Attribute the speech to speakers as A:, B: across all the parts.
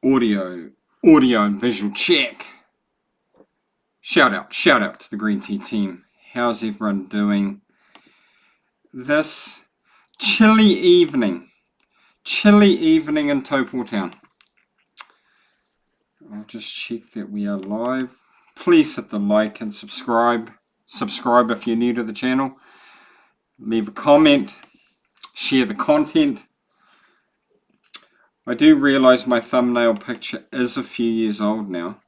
A: Audio and visual check. Shout out to the Green Tea team. How's everyone doing this chilly evening in Topol Town? I'll just check that we are live. Please hit the like and subscribe. Subscribe if you're new to the channel. Leave a comment. Share the content. I do realize my thumbnail picture is a few years old now.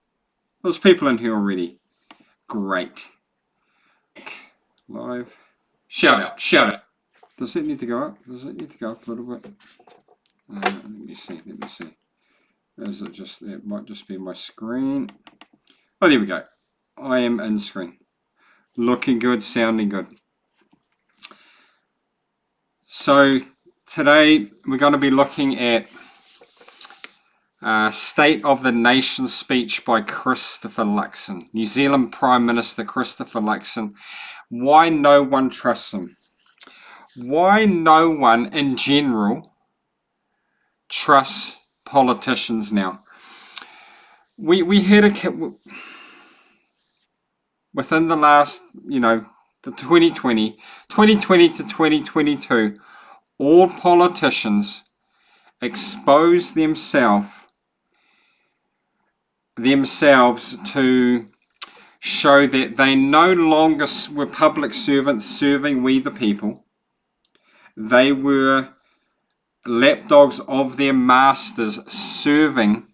A: There's people in here already. Great. Live. Shout out. Does it need to go up? Does it need to go up a little bit? Let me see. Is it just, it might just be my screen. Oh, there we go. I am in screen. Looking good, sounding good. So today we're going to be looking at State of the Nation speech by Christopher Luxon, New Zealand Prime Minister Christopher Luxon. Why no one trusts him? Why no one in general trusts politicians now? We had within the last, the 2020 to 2022, all politicians exposed themselves to show that they no longer were public servants serving we the people. They were lapdogs of their masters serving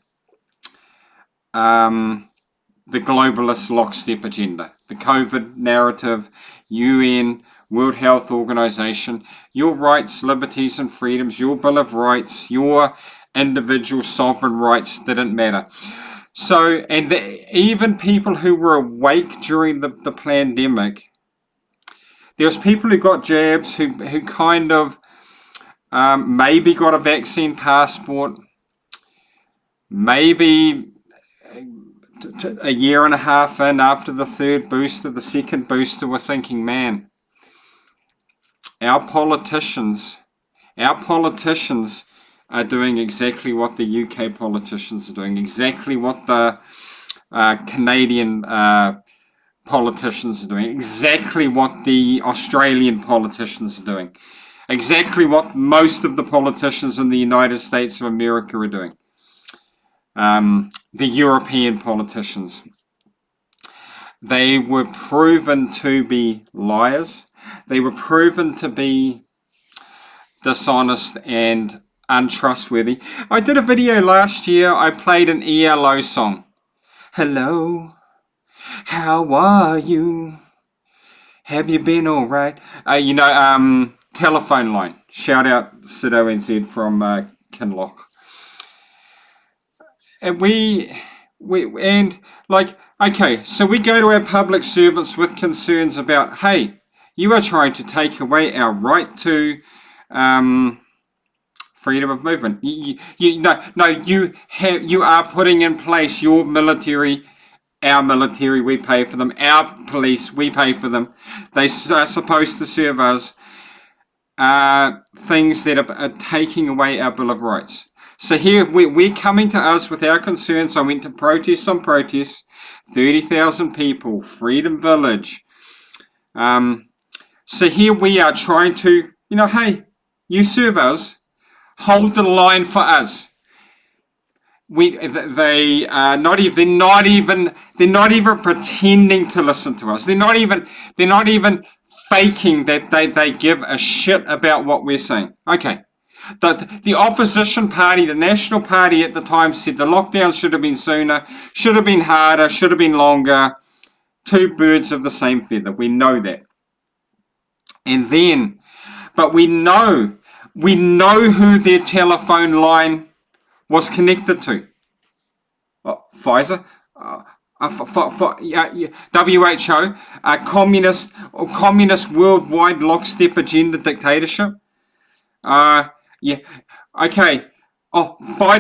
A: the globalist lockstep agenda, the COVID narrative, UN, World Health Organization, your rights, liberties and freedoms, your Bill of Rights, your individual sovereign rights didn't matter. So, and even people who were awake during the plandemic, there was people who got jabs, who kind of maybe got a vaccine passport, maybe a year and a half in after the third booster, the second booster, were thinking, man, our politicians are doing exactly what the UK politicians are doing, exactly what the Canadian politicians are doing, exactly what the Australian politicians are doing, exactly what most of the politicians in the United States of America are doing. The European politicians. They were proven to be liars. They were proven to be dishonest and untrustworthy. I did a video last year. I played an ELO song. Hello, how are you? Have you been all right? Telephone line. Shout out Sido NZ from Kinloch. And okay, so we go to our public servants with concerns about, hey, you are trying to take away our right to freedom of movement. You are putting in place your military, our military, we pay for them, our police, we pay for them. They are supposed to serve us, things that are taking away our Bill of Rights. So here we're coming to us with our concerns. I went to protests on protests, 30,000 people, Freedom Village. So here we are trying to, hey, you serve us, hold the line for us. They're not even pretending to listen to us. They're not even faking that they give a shit about what we're saying. Okay. The opposition party, the National Party at the time, said the lockdown should have been sooner, should have been harder, should have been longer. Two birds of the same feather. We know that. And then, but we know who their telephone line was connected to. Pfizer, WHO, communist worldwide lockstep agenda dictatorship. Yeah, okay. Oh, buy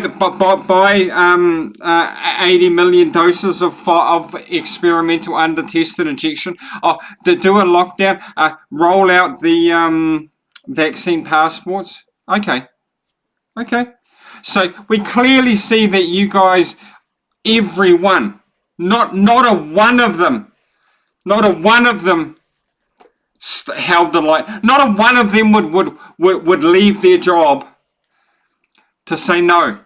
A: 80 million doses of experimental under-tested injection. Oh, to do a lockdown. Roll out the vaccine passports. Okay. So we clearly see that you guys, everyone, not a one of them held the line. Not a one of them would leave their job to say no.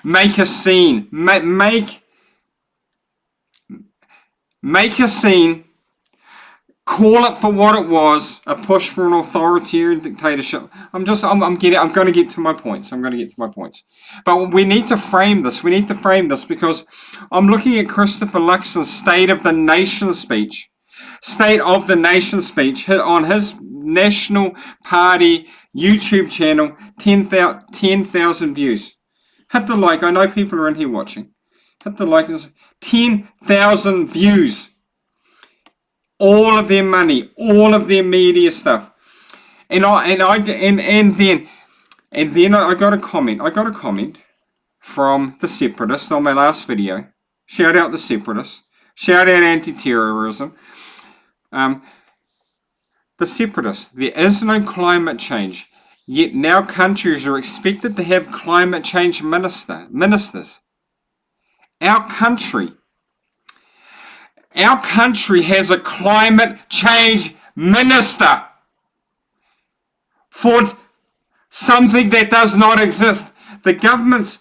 A: Make a scene. Make a scene. Call it for what it was, a push for an authoritarian dictatorship. I'm going to get to my points. But we need to frame this. Because I'm looking at Christopher Luxon's State of the Nation speech on his National Party YouTube channel, 10,000 views. Hit the like. I know people are in here watching. Hit the like. 10,000 views. All of their money, all of their media stuff, and then I got a comment from the Separatists on my last video. Shout out the Separatists. Shout out anti-terrorism. The Separatists. There is no climate change, yet now countries are expected to have climate change ministers. Our country has a climate change minister for something that does not exist. The governments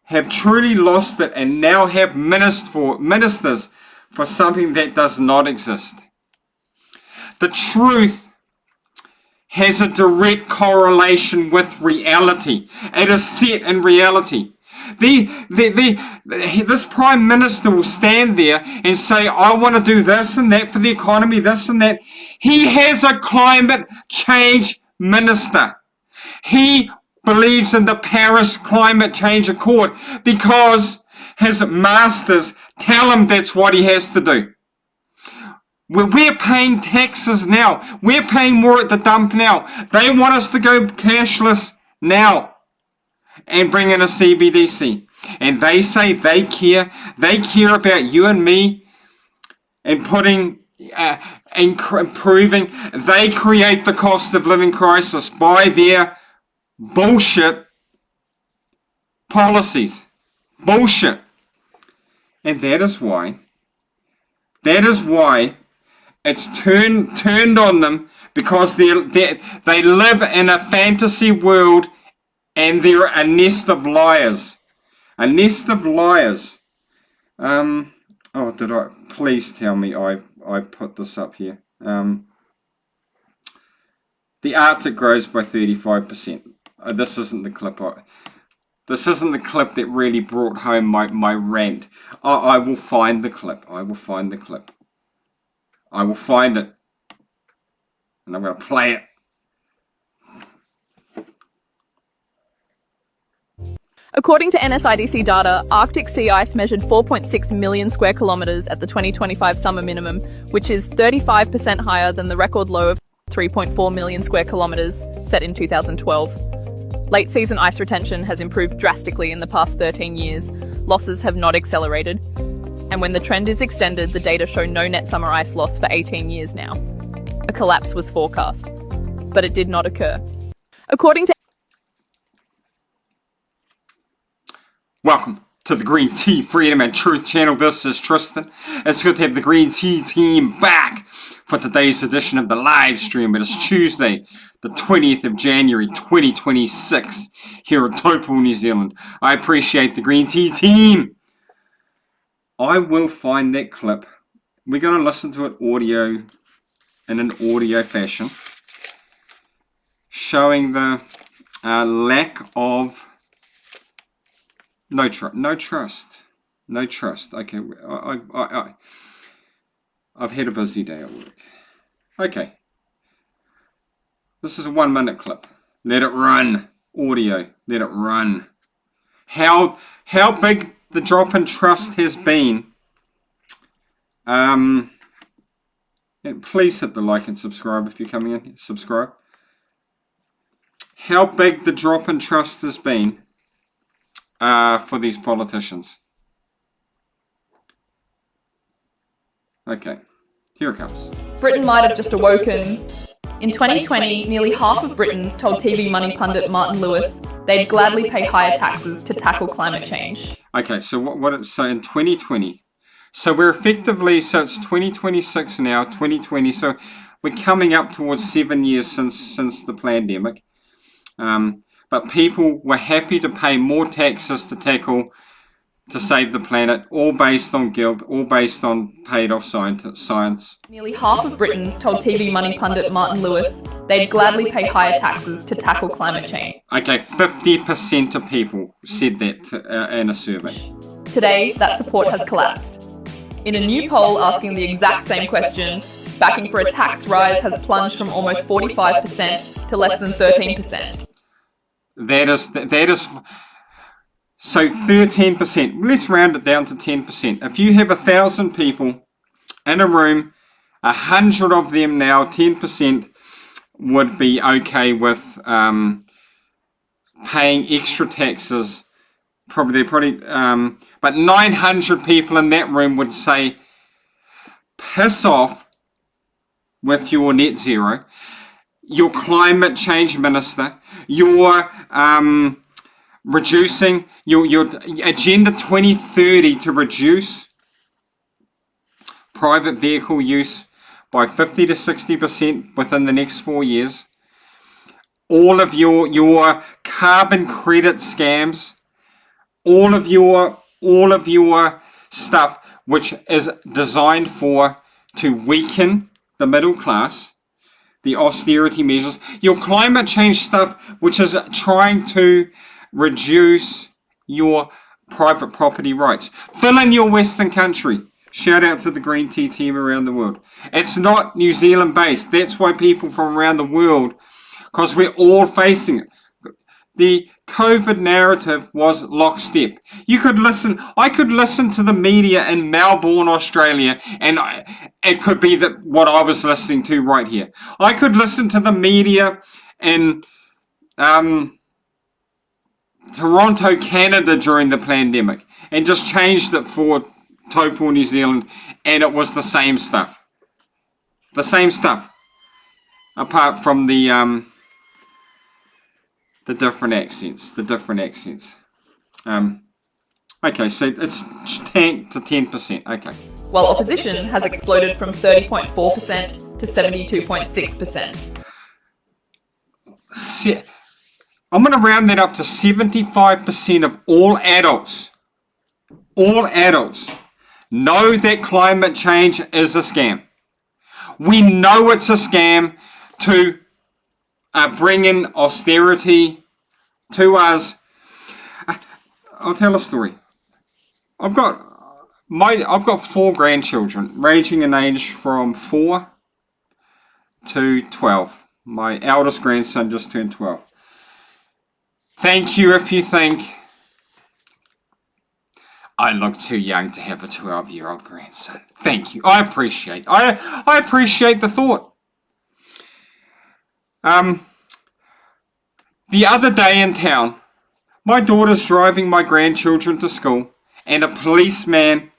A: have truly lost it and now have ministers for something that does not exist. The truth has a direct correlation with reality. It is set in reality. This Prime Minister will stand there and say, I want to do this and that for the economy, this and that. He has a climate change minister. He believes in the Paris Climate Change Accord because his masters tell him that's what he has to do. We're paying taxes now. We're paying more at the dump now. They want us to go cashless now and bring in a CBDC. And they say they care about you and me and improving. They create the cost of living crisis by their bullshit policies. Bullshit. And that is why it's turned on them, because they live in a fantasy world. And they're a nest of liars. A nest of liars. Please tell me I put this up here. The Arctic grows by 35%. This isn't the clip. This isn't the clip that really brought home my rant. I will find the clip. I will find it. And I'm going to play it.
B: According to NSIDC data, Arctic sea ice measured 4.6 million square kilometres at the 2025 summer minimum, which is 35% higher than the record low of 3.4 million square kilometres set in 2012. Late season ice retention has improved drastically in the past 13 years. Losses have not accelerated. And when the trend is extended, the data show no net summer ice loss for 18 years now. A collapse was forecast, but it did not occur. According to
A: Welcome to the Green Tea Freedom and Truth channel. This is Tristan. It's good to have the Green Tea team back for today's edition of the live stream. It is Tuesday, the 20th of January, 2026, here at Taupo, New Zealand. I appreciate the Green Tea team. I will find that clip. We're going to listen to it in an audio fashion, showing the lack of no trust. Okay, I've had a busy day at work. Okay, this is a 1 minute clip. Let it run. Audio. Let it run. How big the drop in trust has been. And please hit the like and subscribe if you're coming in. Subscribe. How big the drop in trust has been for these politicians. Okay, here it comes.
B: Britain might have just awoken. In 2020, nearly half of Britons told TV Money pundit Martin Lewis they'd gladly pay higher taxes to tackle climate change.
A: Okay, so so in 2020, so we're effectively, so it's 2026 now, 2020, so we're coming up towards 7 years since the plandemic. But people were happy to pay more taxes to save the planet, all based on guilt, all based on paid-off science.
B: Nearly half of Britons told TV Money pundit Martin Lewis they'd gladly pay higher taxes to tackle climate change.
A: Okay, 50% of people said that in a survey.
B: Today, that support has collapsed. In a new poll asking the exact same question, backing for a tax rise has plunged from almost 45% to less than 13%.
A: That is so 13%. Let's round it down to 10%. If you have 1,000 people in a room, 100 of them now, 10% would be okay with paying extra taxes. But 900 people in that room would say, piss off with your net zero. Your climate change minister, your reducing your Agenda 2030 to reduce private vehicle use by 50 to 60% within the next 4 years. All of your carbon credit scams, all of your stuff which is designed to weaken the middle class, the austerity measures, your climate change stuff which is trying to reduce your private property rights. Fill in your Western country. Shout out to the Green Tea team around the world. It's not New Zealand based. That's why people from around the world, because we're all facing it. The COVID narrative was lockstep. I could listen to the media in Melbourne, Australia, and it could be what I was listening to right here. I could listen to the media in Toronto, Canada during the pandemic and just changed it for Taupo, New Zealand, and it was the same stuff. The same stuff. Apart from the different accents. Okay, so it's tanked to 10%. Okay.
B: While opposition has exploded from 30.4% to 72.6%.
A: I'm going to round that up to 75% of all adults know that climate change is a scam. We know it's a scam to bring in austerity to us. I'll tell a story. I've got 4 grandchildren ranging in age from 4 to 12. My eldest grandson just turned 12. Thank you if you think I look too young to have a 12-year-old grandson. Thank you. I appreciate the thought. The other day in town, my daughter's driving my grandchildren to school, and a policeman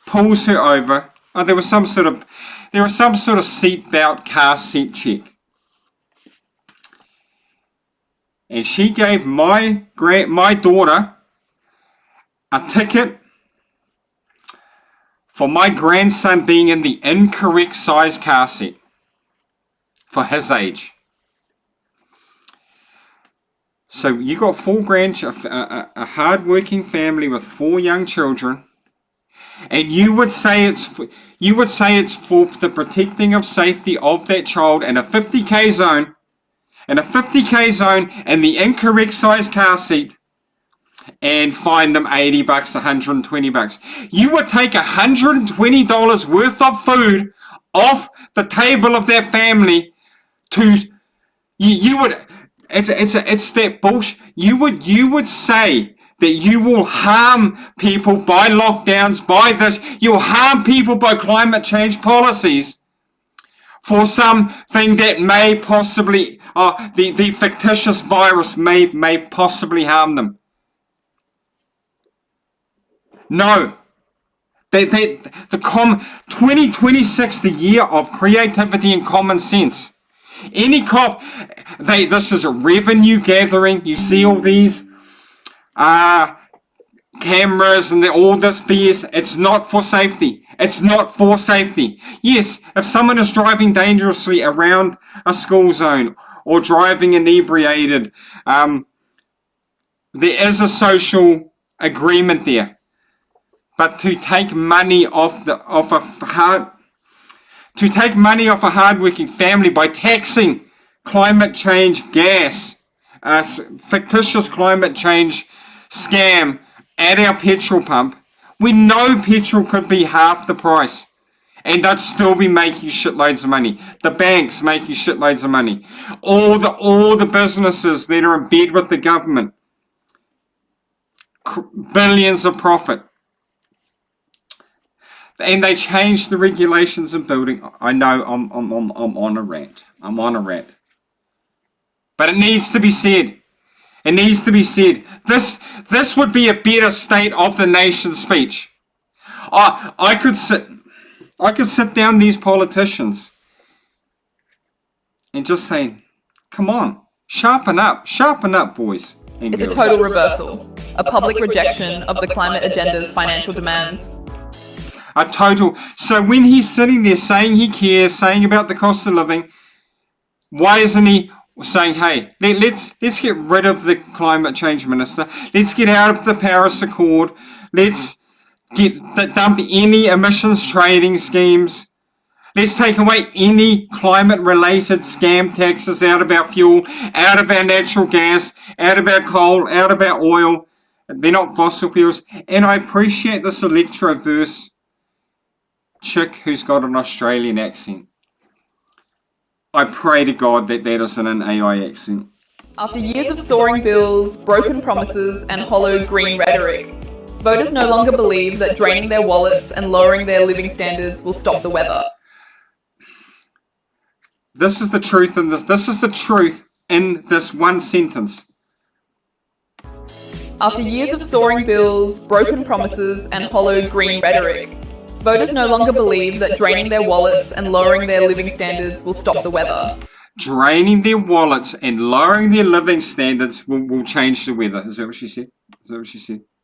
A: pulls her over. There was some sort of seatbelt car seat check. And she gave my daughter a ticket for my grandson being in the incorrect size car seat for his age. So you got 4 a hard-working family with 4 young children, and you would say it's for the protecting of safety of that child in a 50k zone. In the incorrect size car seat, and fine them $80, $120. You would take $120 worth of food off the table of their family it's that bullshit. You would say that you will harm people by lockdowns, by this. You'll harm people by climate change policies for something that may possibly, the fictitious virus may possibly harm them. No. 2026, the year of creativity and common sense. Any cop, this is a revenue gathering. You see all these cameras and all this BS. It's not for safety. It's not for safety. Yes, if someone is driving dangerously around a school zone or driving inebriated, there is a social agreement there. But to take money off a hardworking family by taxing climate change gas, a fictitious climate change scam at our petrol pump, we know petrol could be half the price and they'd still be making shitloads of money. The banks making shitloads of money. All the businesses that are in bed with the government, billions of profit. And they changed the regulations of building. I know I'm on a rant. I'm on a rant. But it needs to be said. It needs to be said. This would be a better state of the nation speech. I could sit down these politicians and just say, come on, sharpen up, boys.
B: It's a total reversal, a public rejection of the climate agenda's financial demands.
A: So when he's sitting there saying he cares, saying about the cost of living, why isn't he saying, hey, let's get rid of the climate change minister, let's get out of the Paris Accord, let's dump any emissions trading schemes, let's take away any climate related scam taxes out of our fuel, out of our natural gas, out of our coal, out of our oil. They're not fossil fuels. And I appreciate this electroverse chick who's got an Australian accent. I pray to God that isn't an AI accent.
B: After years of soaring bills, broken promises, and hollow green rhetoric, voters no longer believe that draining their wallets and lowering their living standards will stop the weather.
A: This is the truth in this. This is the truth in this one sentence.
B: After years of soaring bills, broken promises, and hollow green rhetoric, voters no longer believe that draining their wallets and lowering their living standards will stop the weather.
A: Draining their wallets and lowering their living standards will change the weather. Is that what she said?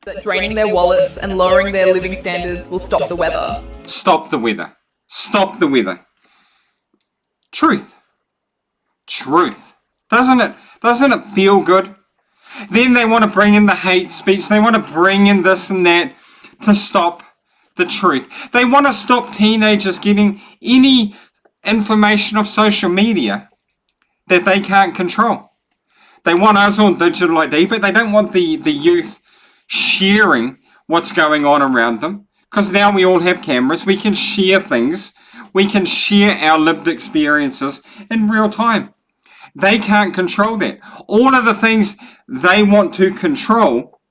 B: That draining their wallets and lowering their living standards will stop the weather.
A: Stop the weather. Stop the weather. Truth. Doesn't it feel good? Then they want to bring in the hate speech. They want to bring in this and that to stop the truth. They want to stop teenagers getting any information off social media that they can't control. They want us on digital ID, but they don't want the youth sharing what's going on around them. Because now we all have cameras. We can share things. We can share our lived experiences in real time. They can't control that. All of the things they want to control,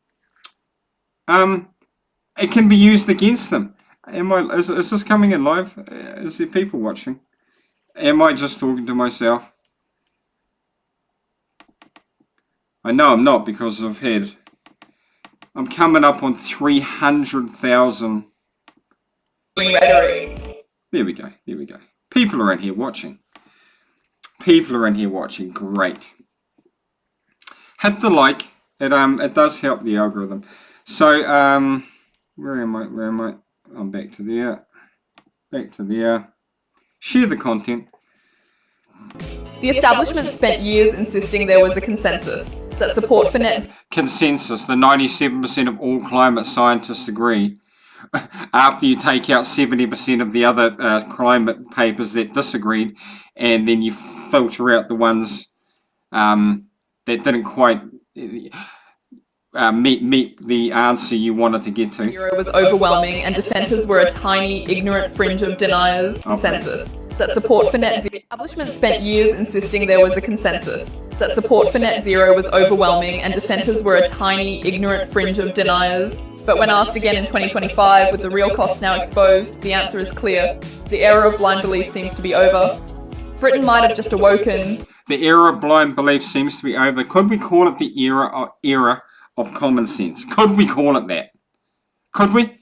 A: it can be used against them. Is this coming in live? Is there people watching? Am I just talking to myself? I know I'm not, because I'm coming up on 300,000. There we go. People are in here watching. Great. Hit the like. It does help the algorithm. So, where am I? I'm back to there. Share the content.
B: The establishment spent years insisting there was a consensus that support for net
A: Consensus. The 97% of all climate scientists agree. After you take out 70% of the other climate papers that disagreed, and then you filter out the ones that didn't quite meet the answer you wanted to get to.
B: Zero was overwhelming, and dissenters were a tiny, ignorant fringe of deniers. Consensus that support for net zero. The establishment spent years insisting there was a consensus that support for net zero was overwhelming, and dissenters were a tiny, ignorant fringe of deniers. But when asked again in 2025, with the real costs now exposed, the answer is clear. The era of blind belief seems to be over. Britain might have just awoken.
A: The era of blind belief seems to be over. Could we call it the era of common sense? Could we call it that? Could we?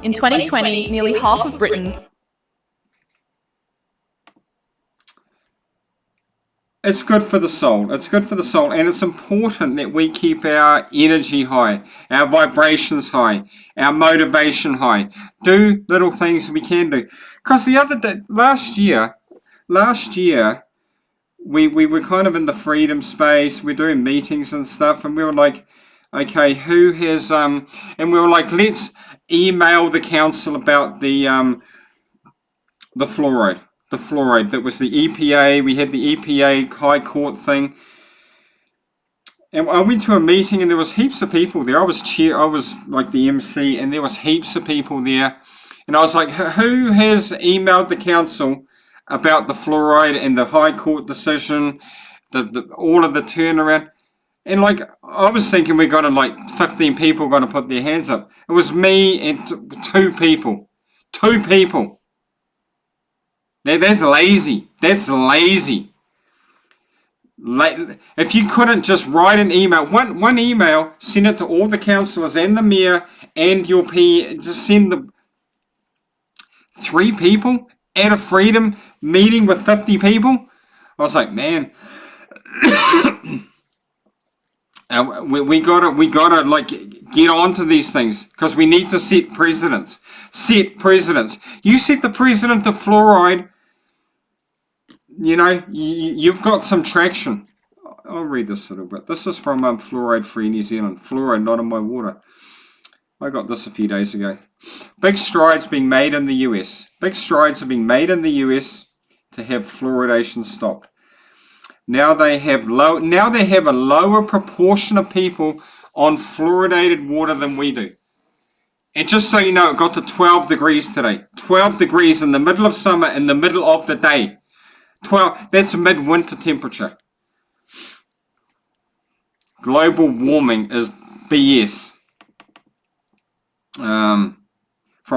B: In 2020, nearly half of Britons.
A: it's good for the soul. It's good for the soul, and it's important that we keep our energy high, our vibrations high, our motivation high. Do little things we can do. Because the other day, last year, we were kind of in the freedom space. We're doing meetings and stuff, and we were like, okay, who has and we were like, let's email the council about the fluoride. The fluoride, that was the EPA. We had the EPA High Court thing, and I went to a meeting, and there was heaps of people there. I was like the MC, and there was heaps of people there, and I was like, who has emailed the council about the fluoride and the High Court decision, all of the turnaround? And like, I was thinking we got like 15 people going to put their hands up. It was me and two people. That's lazy. That's lazy. If you couldn't just write an email, one email, send it to all the councillors and the mayor and your P, just send the 3 people at a freedom meeting with 50 people. I was like, man, we gotta like get onto these things, because we need to set precedents. You set the precedent of fluoride. You know, you've got some traction. I'll read this a little bit. This is from Fluoride Free New Zealand. Fluoride not in my water. I got this a few days ago. Big strides being made in the US. Big strides are being made in the US to have fluoridation stopped. Now they have a lower proportion of people on fluoridated water than we do. And just so you know, it got to 12 degrees today. 12 degrees in the middle of summer, in the middle of the day. 12, that's midwinter temperature. Global warming is BS. From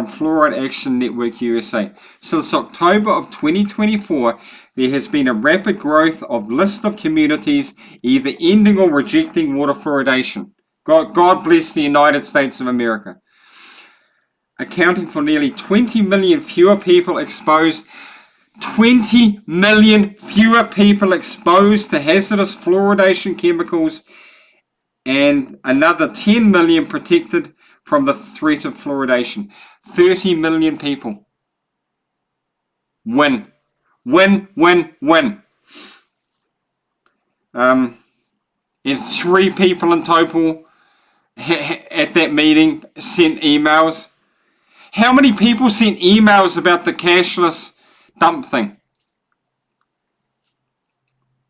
A: Fluoride Action Network USA. Since October of 2024, there has been a rapid growth of list of communities either ending or rejecting water fluoridation. God bless the United States of America. Accounting for nearly 20 million fewer people exposed. 20 million fewer people exposed to hazardous fluoridation chemicals, and another 10 million protected from the threat of fluoridation. 30 million people. Win. And 3 people in total at that meeting sent emails. How many people sent emails about the cashless dump thing?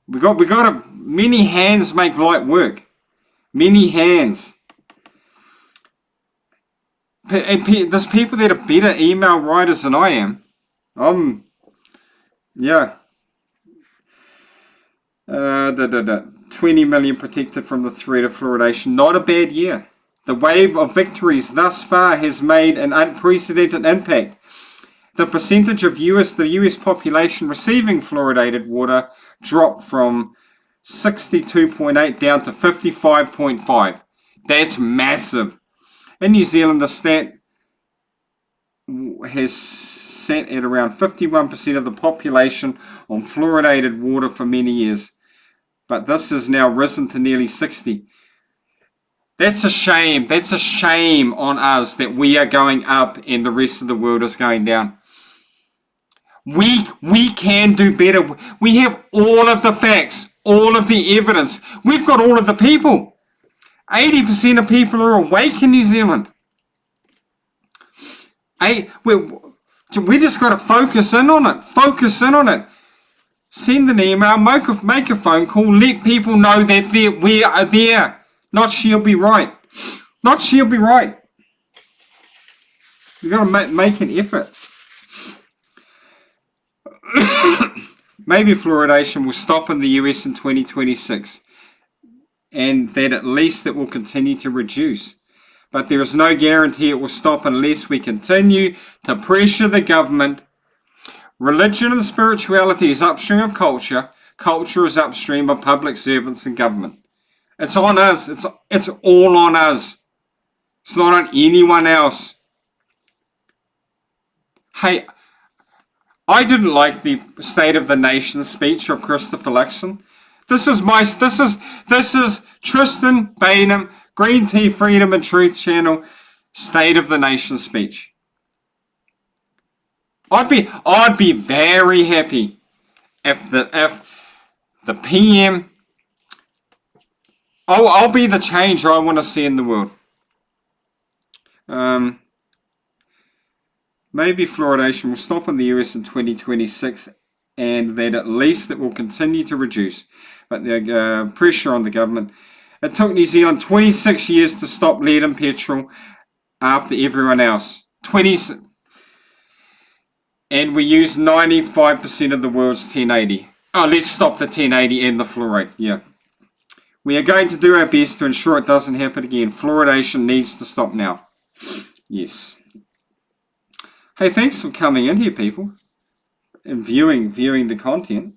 A: We got to, many hands make light work. Many hands. And there's people that are better email writers than I am. Yeah. 20 million protected from the threat of fluoridation. Not a bad year. The wave of victories thus far has made an unprecedented impact. The percentage of the US population receiving fluoridated water dropped from 62.8 down to 55.5. That's massive. In New Zealand, the stat has sat at around 51% of the population on fluoridated water for many years. But this has now risen to nearly 60%. That's a shame. That's a shame on us that we are going up and the rest of the world is going down. We can do better. We have all of the facts, all of the evidence. We've got all of the people. 80% of people are awake in New Zealand. We just got to focus in on it. Focus in on it. Send an email, make a phone call, let people know that we are there. Not she'll be right. Not she'll be right. We've got to make an effort. Maybe fluoridation will stop in the US in 2026, and that at least it will continue to reduce. But there is no guarantee it will stop unless we continue to pressure the government. Religion and spirituality is upstream of culture. Culture is upstream of public servants and government. It's on us. It's all on us. It's not on anyone else. Hey, I didn't like the State of the Nation speech of Chris Luxon. This is Tristan Bainham, Green Tea Freedom and Truth Channel, State of the Nation speech. I'd be very happy if the PM. I'll be the change I want to see in the world. Maybe fluoridation will stop in the US in 2026, and that at least it will continue to reduce. But the pressure on the government. It took New Zealand 26 years to stop lead in petrol after everyone else. And we use 95% of the world's 1080. Oh, let's stop the 1080 and the fluoride. Yeah. We are going to do our best to ensure it doesn't happen again. Fluoridation needs to stop now. Yes. Hey, thanks for coming in here, people, and viewing the content.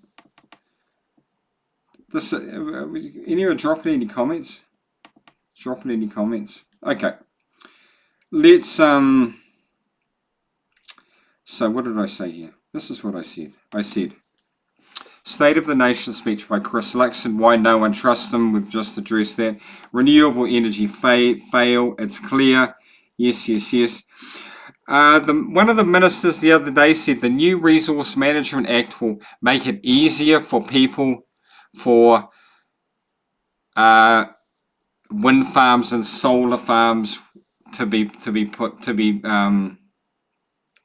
A: Anyone dropping any comments? Okay. Let's So what did I say here? This is what I said. I said, State of the Nation speech by Chris Luxon. Why no one trusts him? We've just addressed that. Renewable energy fail. It's clear. Yes. One of the ministers the other day said the new Resource Management Act will make it easier for people for wind farms and solar farms to be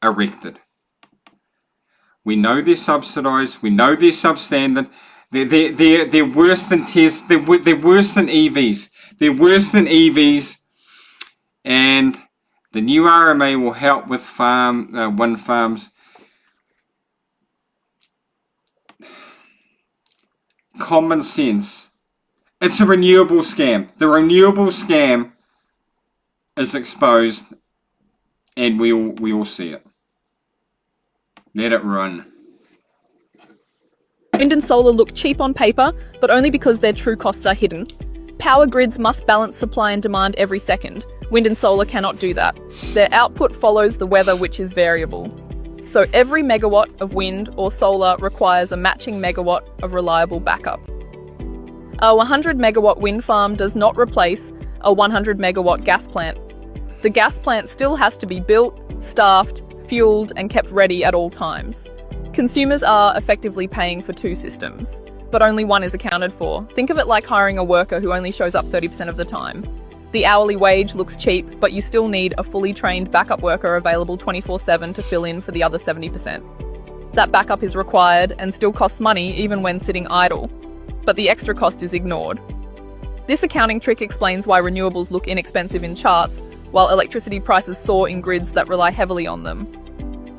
A: erected. We know they're subsidised. We know they're substandard. They're worse than tests. They're worse than EVs. They're worse than EVs, and the new RMA will help with wind farms. Common sense. It's a renewable scam. The renewable scam is exposed, and we all see it. Let it run.
B: Wind and solar look cheap on paper, but only because their true costs are hidden. Power grids must balance supply and demand every second. Wind and solar cannot do that. Their output follows the weather, which is variable. So every megawatt of wind or solar requires a matching megawatt of reliable backup. A 100 megawatt wind farm does not replace a 100 megawatt gas plant. The gas plant still has to be built, staffed, fueled, and kept ready at all times. Consumers are effectively paying for two systems, but only one is accounted for. Think of it like hiring a worker who only shows up 30% of the time. The hourly wage looks cheap, but you still need a fully trained backup worker available 24/7 to fill in for the other 70%. That backup is required and still costs money even when sitting idle, but the extra cost is ignored. This accounting trick explains why renewables look inexpensive in charts, while electricity prices soar in grids that rely heavily on them.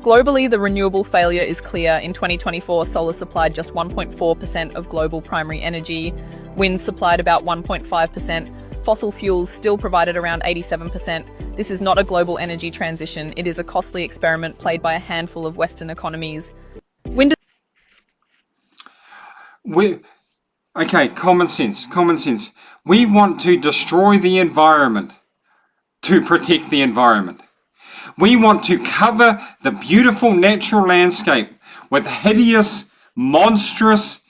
B: Globally, the renewable failure is clear. In 2024, solar supplied just 1.4% of global primary energy, wind supplied about 1.5%, fossil fuels still provided around 87%. This is not a global energy transition, it is a costly experiment played by a handful of Western economies.
A: Common sense. We want to destroy the environment to protect the environment. We want to cover the beautiful natural landscape with hideous, monstrous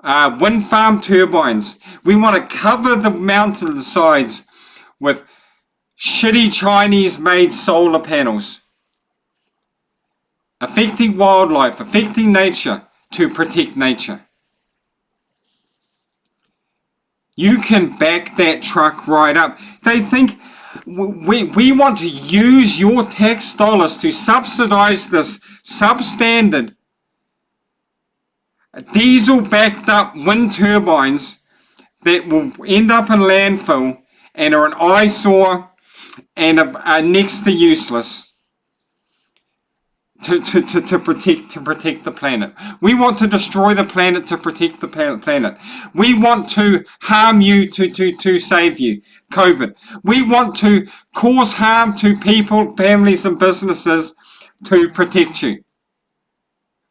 A: wind farm turbines. We want to cover the mountainsides with shitty Chinese-made solar panels, affecting wildlife, affecting nature, to protect nature. You can back that truck right up. They think we want to use your tax dollars to subsidize this substandard diesel-backed up wind turbines that will end up in landfill and are an eyesore and are next to useless to protect the planet. We want to destroy the planet to protect the planet. We want to harm you to save you. COVID. We want to cause harm to people, families, and businesses to protect you.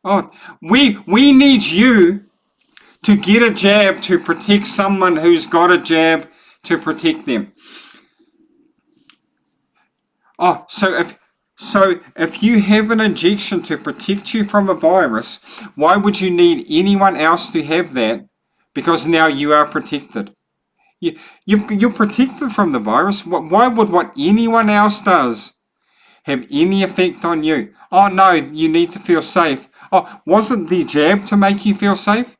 A: Oh, we need you to get a jab to protect someone who's got a jab to protect them. Oh, so if you have an injection to protect you from a virus, why would you need anyone else to have that because now you are protected. You're protected from the virus. Why would what anyone else does have any effect on you? Oh no, you need to feel safe. Oh, wasn't the jab to make you feel safe?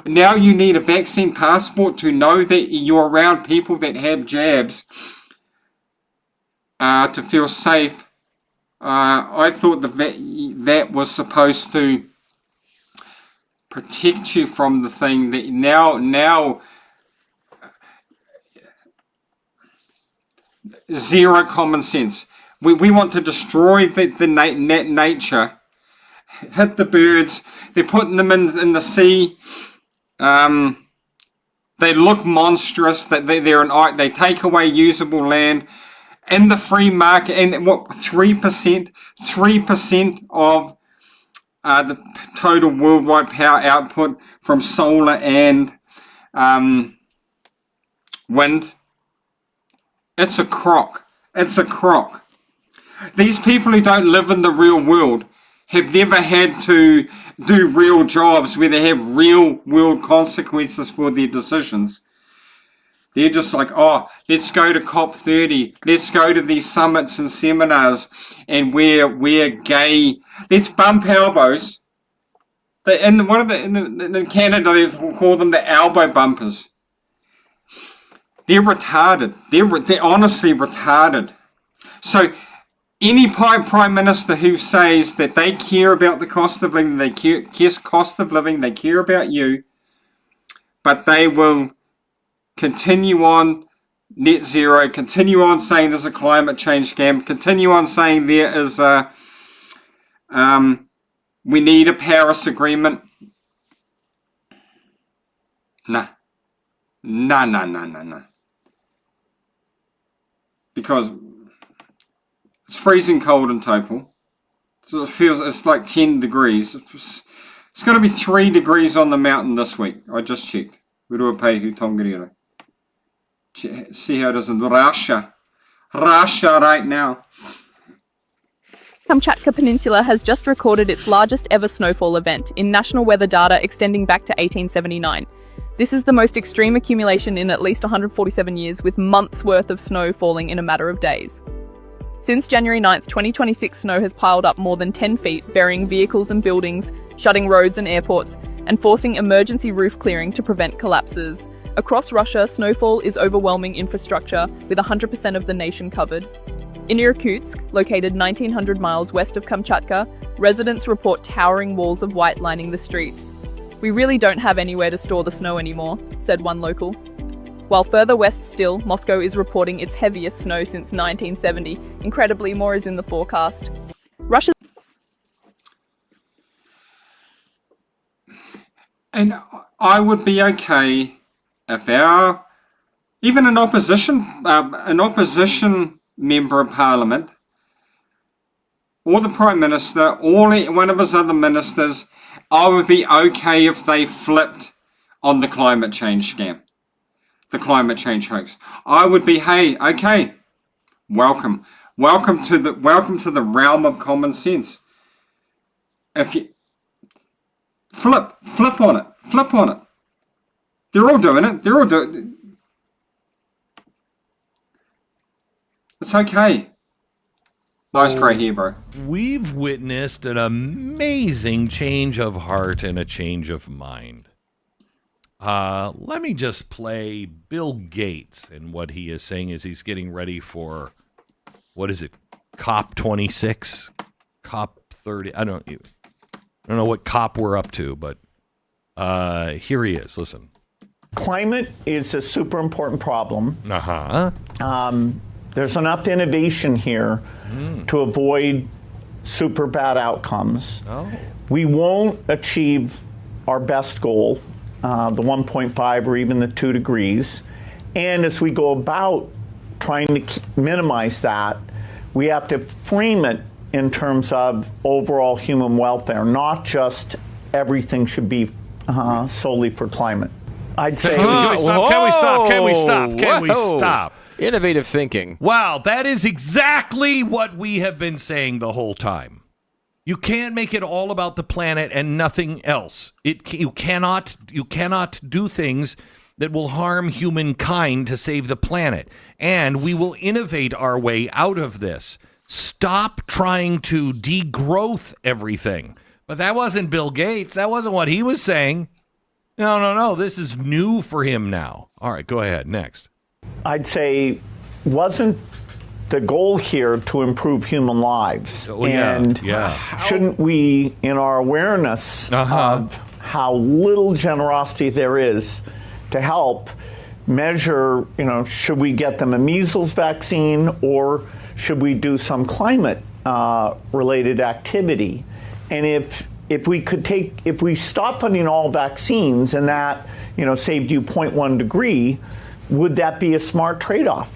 A: Now you need a vaccine passport to know that you're around people that have jabs to feel safe. I thought that was supposed to protect you from the thing that now zero common sense. We want to destroy the nature, hit the birds. They're putting them in the sea. They look monstrous. That they take away usable land in the free market. And what 3% of the total worldwide power output from solar and wind. It's a crock. It's a crock. These people who don't live in the real world have never had to do real jobs where they have real world consequences for their decisions. They're just like, oh, let's go to COP30. Let's go to these summits and seminars and we're gay. Let's bump elbows. In Canada, they call them the elbow bumpers. They're retarded. They're honestly retarded. So any prime minister who says that they care about the cost of living, they care about you, but they will continue on net zero, continue on saying there's a climate change scam, continue on saying there is we need a Paris Agreement. Nah. Because it's freezing cold in Topol. So it's like 10 degrees. It's going to be 3 degrees on the mountain this week. I just checked. Uruapehu Tongariro. See how it is in Russia right now.
B: Kamchatka Peninsula has just recorded its largest ever snowfall event in national weather data extending back to 1879. This is the most extreme accumulation in at least 147 years, with months' worth of snow falling in a matter of days. Since January 9th, 2026, snow has piled up more than 10 feet, burying vehicles and buildings, shutting roads and airports, and forcing emergency roof clearing to prevent collapses. Across Russia, snowfall is overwhelming infrastructure, with 100% of the nation covered. In Irkutsk, located 1,900 miles west of Kamchatka, residents report towering walls of white lining the streets. "We really don't have anywhere to store the snow anymore," said one local. While further west still, Moscow is reporting its heaviest snow since 1970. Incredibly, more is in the forecast. Russia's
A: And I would be okay if even an opposition member of parliament, or the prime minister, or one of his other ministers, I would be okay if they flipped on the climate change scam, the climate change hoax. I would be, hey, okay, welcome to the realm of common sense. If you flip on it. They're all doing it. It's okay. Nice grey hair, bro.
C: We've witnessed an amazing change of heart and a change of mind. Let me just play Bill Gates, and what he is saying is he's getting ready for, what is it, COP 26? COP 30? I don't know what COP we're up to, but here he is. Listen.
D: Climate is a super important problem. There's enough innovation here to avoid super bad outcomes. We won't achieve our best goal, the 1.5 or even the 2 degrees. And as we go about trying to minimize that, we have to frame it in terms of overall human welfare, not just everything should be solely for climate. I'd say...
C: Can we stop?
E: Innovative thinking.
C: Wow, that is exactly what we have been saying the whole time. You can't make it all about the planet and nothing else. You cannot do things that will harm humankind to save the planet. And we will innovate our way out of this. Stop trying to degrowth everything. But that wasn't Bill Gates. That wasn't what he was saying. No. This is new for him now. All right, go ahead. Next.
D: I'd say wasn't the goal here to improve human lives. And shouldn't we, in our awareness of how little generosity there is to help, measure, should we get them a measles vaccine or should we do some climate related activity? And if we stop funding all vaccines and that, saved you 0.1 degree, would that be a smart trade-off?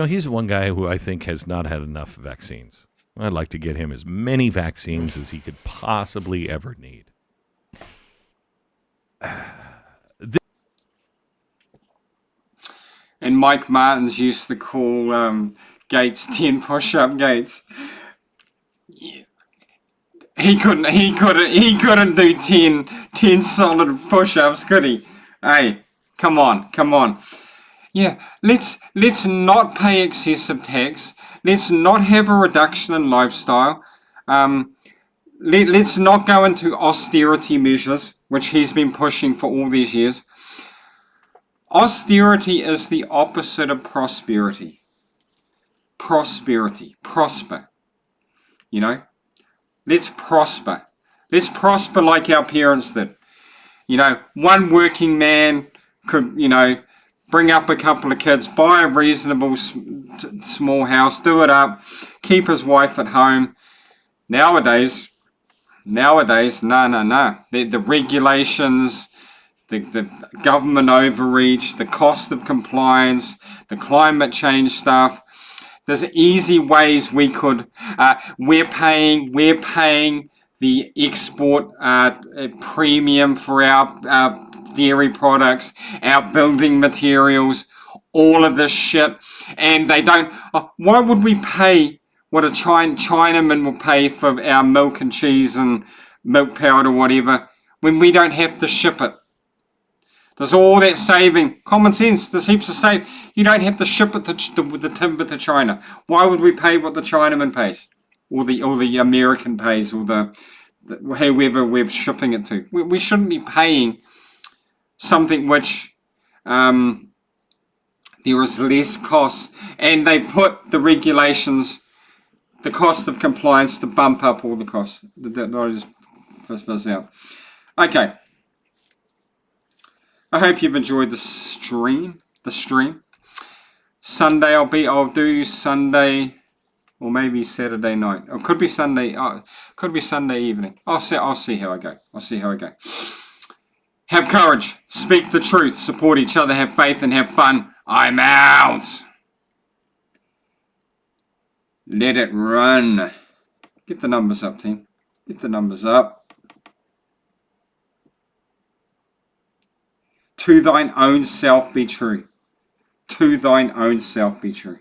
C: He's one guy who I think has not had enough vaccines. I'd like to get him as many vaccines as he could possibly ever need.
A: And Mike Martins used to call Gates 10 push-up Gates. He couldn't do 10 solid push-ups, could he? Hey, come on. Yeah, let's not pay excessive tax. Let's not have a reduction in lifestyle. Let's not go into austerity measures, which he's been pushing for all these years. Austerity is the opposite of prosperity. Prosper. Let's prosper. Let's prosper like our parents did. One working man could, bring up a couple of kids, buy a reasonable small house, do it up, keep his wife at home. Nowadays, no. The regulations, the government overreach, the cost of compliance, the climate change stuff. There's easy ways we could. We're paying the export premium for our dairy products, our building materials, all of this shit, and they don't. Why would we pay what a Chinaman will pay for our milk and cheese and milk powder, whatever, when we don't have to ship it? There's all that saving. Common sense. There's heaps of save. You don't have to ship it the timber to China. Why would we pay what the Chinaman pays, or the American pays, or the whoever we're shipping it to? We shouldn't be paying something which there is less cost, and they put the regulations, the cost of compliance, to bump up all the costs. That I just fizz out. Okay. I hope you've enjoyed the stream. Sunday I'll do Sunday, or maybe Saturday night. Or could be Sunday. Could be Sunday evening. I'll see how I go. Have courage. Speak the truth. Support each other. Have faith and have fun. I'm out. Let it run. Get the numbers up, team. Get the numbers up. To thine own self be true. To thine own self be true.